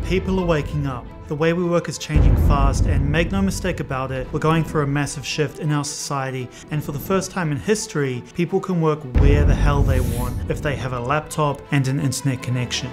People are waking up. The way we work is changing fast, and make no mistake about it, we're going through a massive shift in our society, and for the first time in history, people can work where the hell they want if they have a laptop and an internet connection.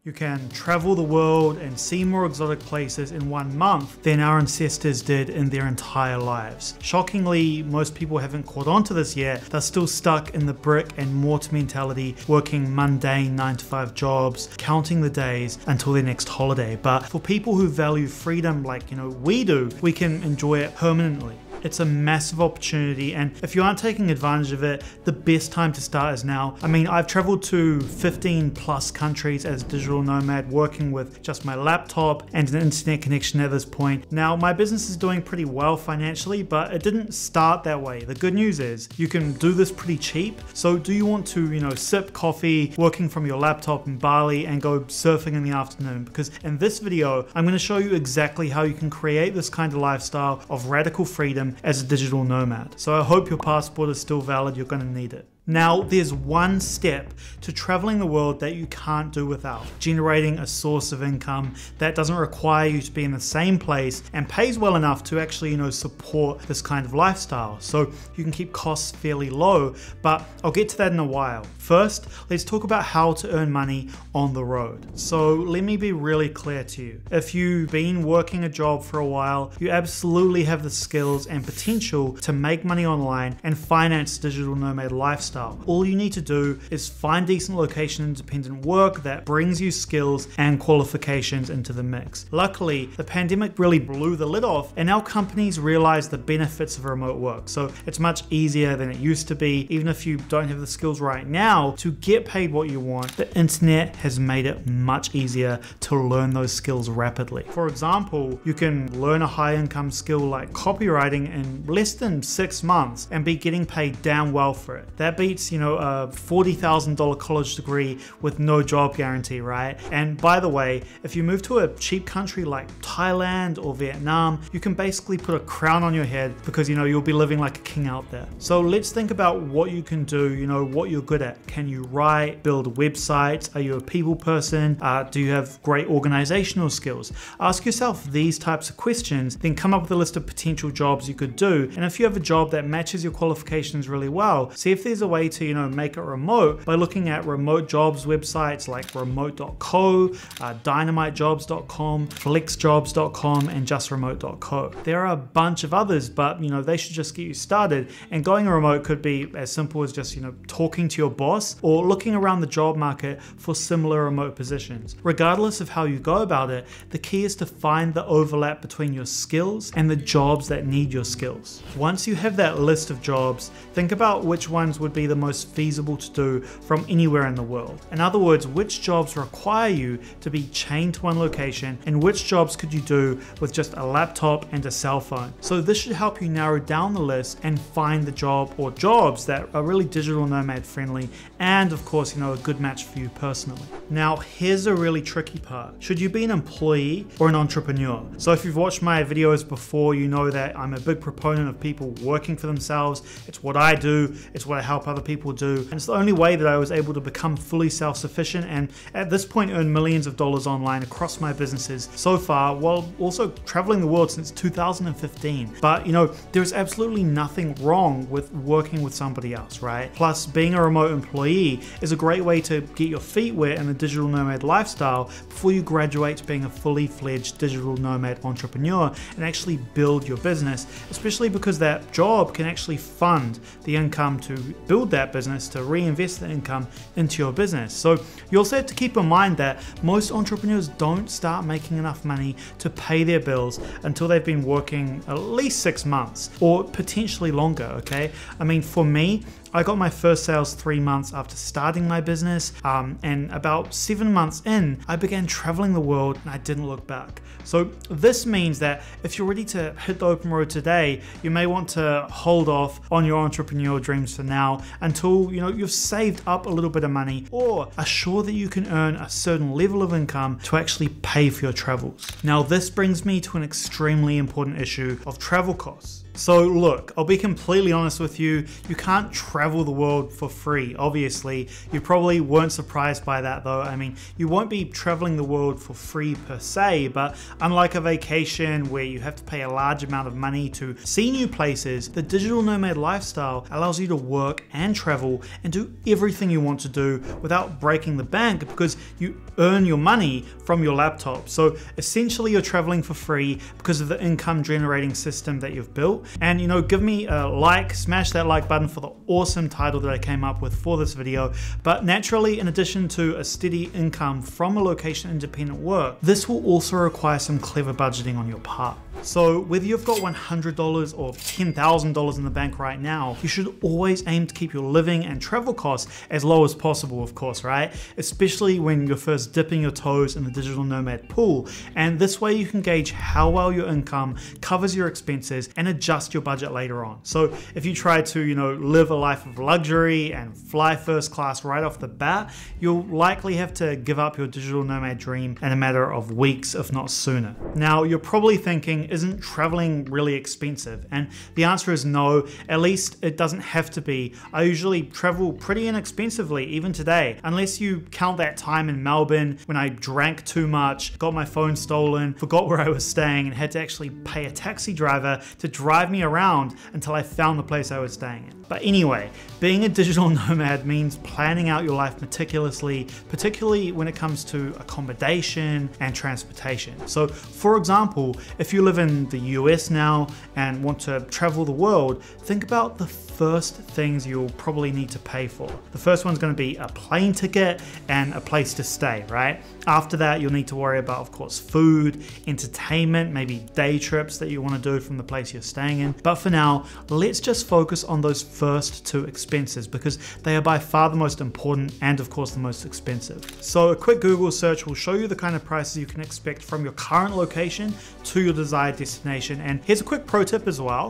You can travel the world and see more exotic places in 1 month than our ancestors did in their entire lives. Shockingly, most people haven't caught on to this yet. They're still stuck in the brick and mortar mentality, working mundane 9-to-5 jobs, counting the days until their next holiday. But for people who value freedom like we do, we can enjoy it permanently. It's a massive opportunity, and if you aren't taking advantage of it, the best time to start is now. I mean, I've traveled to 15 plus countries as a digital nomad, working with just my laptop and an internet connection at this point. Now, my business is doing pretty well financially, but it didn't start that way. The good news is you can do this pretty cheap. So do you want to, sip coffee, working from your laptop in Bali and go surfing in the afternoon? Because in this video, I'm going to show you exactly how you can create this kind of lifestyle of radical freedom as a digital nomad. So I hope your passport is still valid. You're going to need it. Now, there's one step to traveling the world that you can't do without: generating a source of income that doesn't require you to be in the same place and pays well enough to actually, support this kind of lifestyle. So you can keep costs fairly low, but I'll get to that in a while. First, let's talk about how to earn money on the road. So let me be really clear to you. If you've been working a job for a while, you absolutely have the skills and potential to make money online and finance digital nomad lifestyle. All you need to do is find decent location independent work that brings you skills and qualifications into the mix. Luckily, the pandemic really blew the lid off, and now companies realize the benefits of remote work. So it's much easier than it used to be. Even if you don't have the skills right now to get paid what you want, the internet has made it much easier to learn those skills rapidly. For example, you can learn a high income skill like copywriting in less than 6 months and be getting paid damn well for it. That beats, a $40,000 college degree with no job guarantee, right? And by the way, if you move to a cheap country like Thailand or Vietnam, you can basically put a crown on your head because, you'll be living like a king out there. So let's think about what you can do, what you're good at. Can you write, build websites? Are you a people person? Do you have great organizational skills? Ask yourself these types of questions, then come up with a list of potential jobs you could do. And if you have a job that matches your qualifications really well, see if there's a way to make it remote by looking at remote jobs websites like remote.co, dynamitejobs.com, flexjobs.com, and justremote.co. There are a bunch of others, but they should just get you started. And going remote could be as simple as just talking to your boss or looking around the job market for similar remote positions. Regardless of how you go about it, the key is to find the overlap between your skills and the jobs that need your skills. Once you have that list of jobs, think about which ones would be the most feasible to do from anywhere in the world. In other words, which jobs require you to be chained to one location, and which jobs could you do with just a laptop and a cell phone. So this should help you narrow down the list and find the job or jobs that are really digital nomad friendly, and of course, a good match for you personally. Now, here's a really tricky part. Should you be an employee or an entrepreneur? So if you've watched my videos before, you know that I'm a big proponent of people working for themselves. It's what I do. It's what I help other people do. And it's the only way that I was able to become fully self-sufficient and at this point earn millions of dollars online across my businesses so far, while also traveling the world since 2015. But there's absolutely nothing wrong with working with somebody else, right? Plus, being a remote employee is a great way to get your feet wet in the digital nomad lifestyle before you graduate to being a fully fledged digital nomad entrepreneur and actually build your business, especially because that job can actually fund the income to build that business, to reinvest the income into your business. So you also have to keep in mind that most entrepreneurs don't start making enough money to pay their bills until they've been working at least 6 months or potentially longer, okay? I mean, for me, I got my first sales 3 months after starting my business, and about 7 months in, I began traveling the world and I didn't look back. So this means that if you're ready to hit the open road today, you may want to hold off on your entrepreneurial dreams for now until you've saved up a little bit of money or are sure that you can earn a certain level of income to actually pay for your travels. Now, this brings me to an extremely important issue of travel costs. So look, I'll be completely honest with you, you can't travel the world for free, obviously. You probably weren't surprised by that though. I mean, you won't be traveling the world for free per se, but unlike a vacation where you have to pay a large amount of money to see new places, the digital nomad lifestyle allows you to work and travel and do everything you want to do without breaking the bank because you earn your money from your laptop. So essentially you're traveling for free because of the income generating system that you've built. And you know, give me a like, smash that like button for the awesome title that I came up with for this video. But naturally, in addition to a steady income from a location independent work, this will also require some clever budgeting on your part. So whether you've got $100 or $10,000 in the bank right now, you should always aim to keep your living and travel costs as low as possible, of course, right? Especially when you're first dipping your toes in the digital nomad pool. And this way you can gauge how well your income covers your expenses and adjust your budget later on. So if you try to, you know, live a life of luxury and fly first class right off the bat, you'll likely have to give up your digital nomad dream in a matter of weeks, if not sooner. Now, you're probably thinking, isn't traveling really expensive? And the answer is no, at least it doesn't have to be. I usually travel pretty inexpensively, even today, unless you count that time in Melbourne when I drank too much, got my phone stolen, forgot where I was staying, and had to actually pay a taxi driver to drive me around until I found the place I was staying in. But anyway, being a digital nomad means planning out your life meticulously, particularly when it comes to accommodation and transportation. So for example, if you live in the US now and want to travel the world, think about the first things you'll probably need to pay for. The first one's going to be a plane ticket and a place to stay, right? After that, you'll need to worry about, of course, food, entertainment, maybe day trips that you want to do from the place you're staying in. But for now, let's just focus on those first two expenses because they are by far the most important and of course the most expensive. So a quick Google search will show you the kind of prices you can expect from your current location to your desired destination. And here's a quick pro tip as well.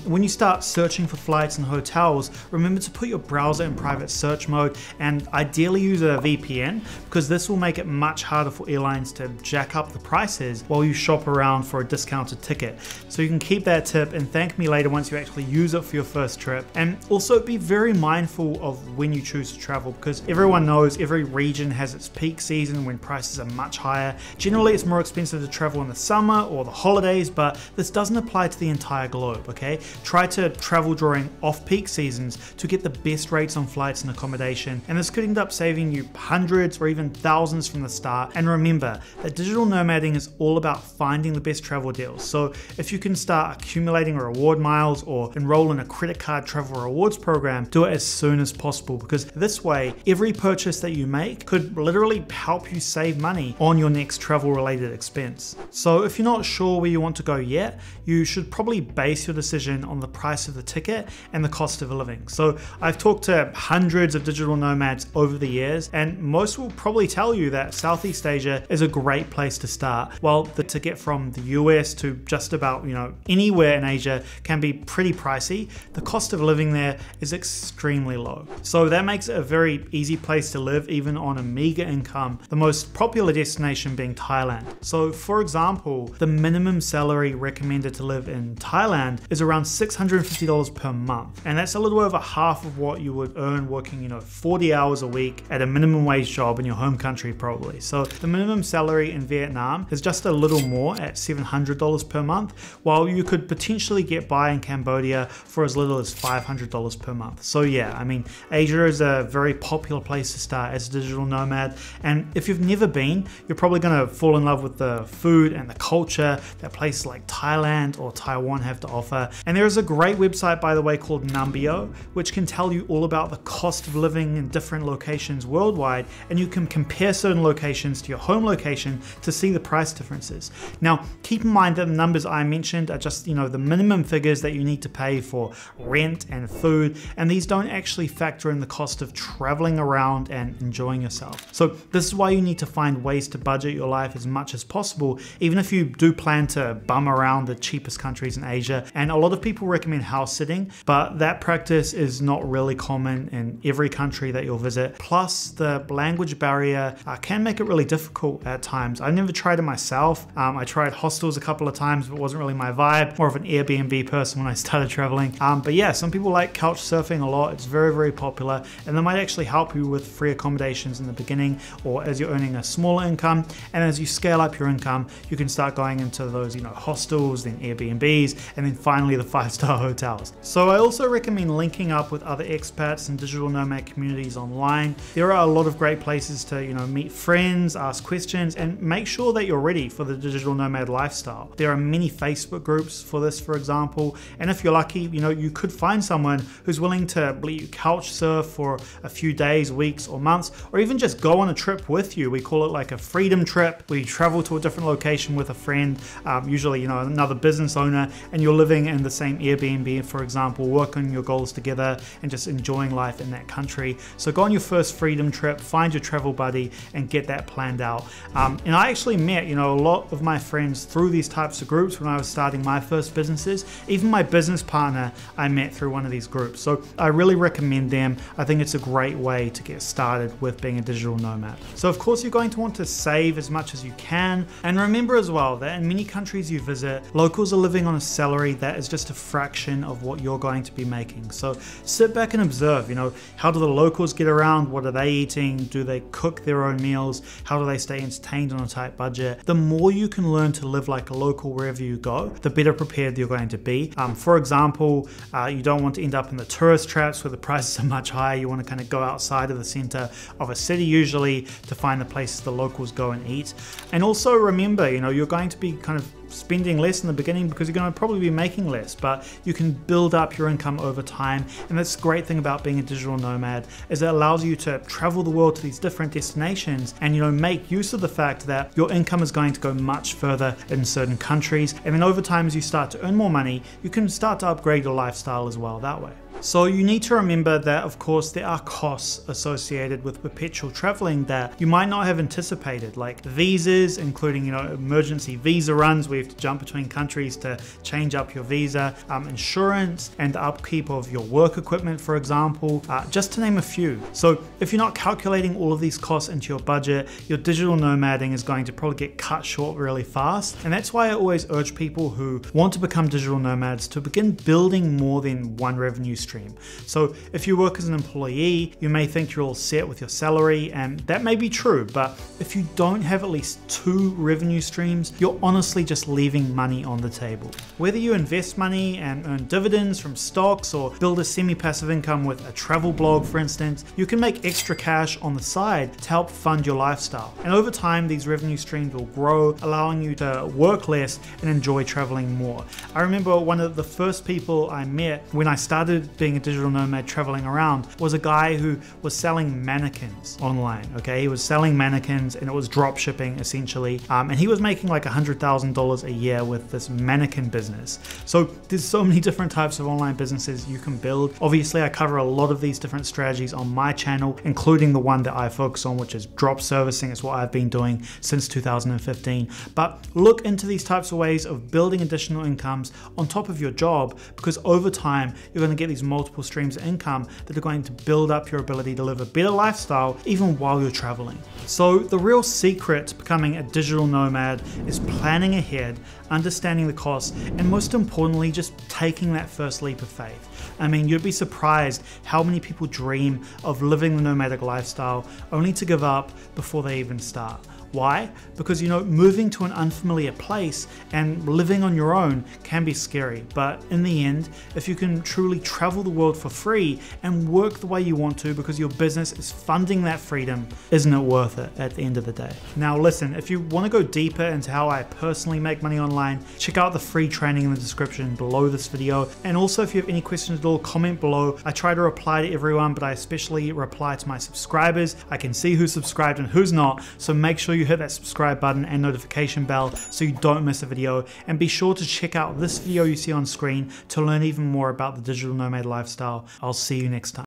When you start searching for flights and hotels, remember to put your browser in private search mode and ideally use a VPN because this will make it much harder for airlines to jack up the prices while you shop around for a discounted ticket. So you can keep that tip and thank me later once you actually use it for your first trip. And also be very mindful of when you choose to travel because everyone knows every region has its peak season when prices are much higher. Generally, it's more expensive to travel in the summer or the holidays, but this doesn't apply to the entire globe, okay? Try to travel during off-peak seasons to get the best rates on flights and accommodation, and this could end up saving you hundreds or even thousands from the start. And remember that digital nomading is all about finding the best travel deals. So if you can start accumulating reward miles or enroll in a credit card travel rewards program, do it as soon as possible because this way every purchase that you make could literally help you save money on your next travel related expense. So if you're not sure where you want to go yet, you should probably base your decision on the price of the ticket and the cost of living. So I've talked to hundreds of digital nomads over the years and most will probably tell you that Southeast Asia is a great place to start, while the ticket from the US to just about, you know, anywhere in Asia can be pretty pricey. The cost of living there is extremely low. So that makes it a very easy place to live even on a meager income, the most popular destination being Thailand. So for example, the minimum salary recommended to live in Thailand is around $650 per month. And that's a little over half of what you would earn working, you know, 40 hours a week at a minimum wage job in your home country probably. So the minimum salary in Vietnam is just a little more at $700 per month, while you could potentially get by in Cambodia for as little as $500 per month. So yeah, I mean, Asia is a very popular place to start as a digital nomad. And if you've never been, you're probably gonna fall in love with the food and the culture that places like Thailand or Taiwan have to offer. And there is a great website, by the way, called Numbeo, which can tell you all about the cost of living in different locations worldwide, and you can compare certain locations to your home location to see the price differences. Now, keep in mind that the numbers I mentioned are just, you know, the minimum figures that you need to pay for rent and food, and these don't actually factor in the cost of traveling around and enjoying yourself. So this is why you need to find ways to budget your life as much as possible, even if you do plan to bum around the cheapest countries in Asia. And a lot of people recommend house sitting, but that practice is not really common in every country that you'll visit. Plus, the language barrier can make it really difficult at times. I've never tried it myself. I tried hostels a couple of times, but it wasn't really my vibe. More of an Airbnb person when I started traveling. But yeah, some people like couch surfing a lot. It's very, very popular, and they might actually help you with free accommodations in the beginning or as you're earning a smaller income. And as you scale up your income, you can start going into those, hostels, then Airbnbs, and then finally the 5-star hotels. So I also recommend linking up with other expats and digital nomad communities online. There are a lot of great places to, meet friends, ask questions, and make sure that you're ready for the digital nomad lifestyle. There are many Facebook groups for this, for example, and if you're lucky, you could find someone who's willing to let you couch surf for a few days, weeks, or months, or even just go on a trip with you. We call it like a freedom trip, where you travel to a different location with a friend, usually another business owner, and you're living in the same Airbnb, for example, work on your goals together and just enjoying life in that country. So go on your first freedom trip, find your travel buddy, and get that planned out. And I actually met a lot of my friends through these types of groups when I was starting my first businesses. Even my business partner I met through one of these groups. So I really recommend them. I think it's a great way to get started with being a digital nomad. So of course you're going to want to save as much as you can, and remember as well that in many countries you visit, locals are living on a salary that is just a fraction of what you're going to be making. So sit back and observe, how do the locals get around? What are they eating? Do they cook their own meals? How do they stay entertained on a tight budget? The more you can learn to live like a local wherever you go, the better prepared you're going to be. For example, you don't want to end up in the tourist traps where the prices are much higher. You want to kind of go outside of the center of a city usually to find the places the locals go and eat. And also remember, you're going to be kind of spending less in the beginning because you're going to probably be making less, but you can build up your income over time. And that's the great thing about being a digital nomad, is it allows you to travel the world to these different destinations and make use of the fact that your income is going to go much further in certain countries. And then over time, as you start to earn more money, you can start to upgrade your lifestyle as well that way. So you need to remember that, of course, there are costs associated with perpetual traveling that you might not have anticipated, like visas, including, emergency visa runs where you have to jump between countries to change up your visa, insurance, and the upkeep of your work equipment, for example, just to name a few. So if you're not calculating all of these costs into your budget, your digital nomading is going to probably get cut short really fast. And that's why I always urge people who want to become digital nomads to begin building more than one revenue stream. So if you work as an employee, you may think you're all set with your salary, and that may be true, but if you don't have at least 2 revenue streams, you're honestly just leaving money on the table. Whether you invest money and earn dividends from stocks or build a semi-passive income with a travel blog, for instance, you can make extra cash on the side to help fund your lifestyle. And over time, these revenue streams will grow, allowing you to work less and enjoy traveling more. I remember one of the first people I met when I started being a digital nomad traveling around was a guy who was selling mannequins online. Okay, he was selling mannequins and it was drop shipping essentially, and he was making like $100,000 a year with this mannequin business. So there's so many different types of online businesses you can build. Obviously I cover a lot of these different strategies on my channel, including the one that I focus on, which is drop servicing. It's what I've been doing since 2015. But look into these types of ways of building additional incomes on top of your job, because over time you're going to get these multiple streams of income that are going to build up your ability to live a better lifestyle even while you're traveling. So the real secret to becoming a digital nomad is planning ahead, understanding the costs, and most importantly, just taking that first leap of faith. I mean, you'd be surprised how many people dream of living the nomadic lifestyle only to give up before they even start. Why? Because moving to an unfamiliar place and living on your own can be scary, but in the end, if you can truly travel the world for free and work the way you want to because your business is funding that freedom, isn't it worth it at the end of the day? Now listen, if you want to go deeper into how I personally make money online, check out the free training in the description below this video. And also if you have any questions at all, comment below. I try to reply to everyone, but I especially reply to my subscribers. I can see who's subscribed and who's not, so make sure you hit that subscribe button and notification bell so you don't miss a video, and be sure to check out this video you see on screen to learn even more about the digital nomad lifestyle. I'll see you next time.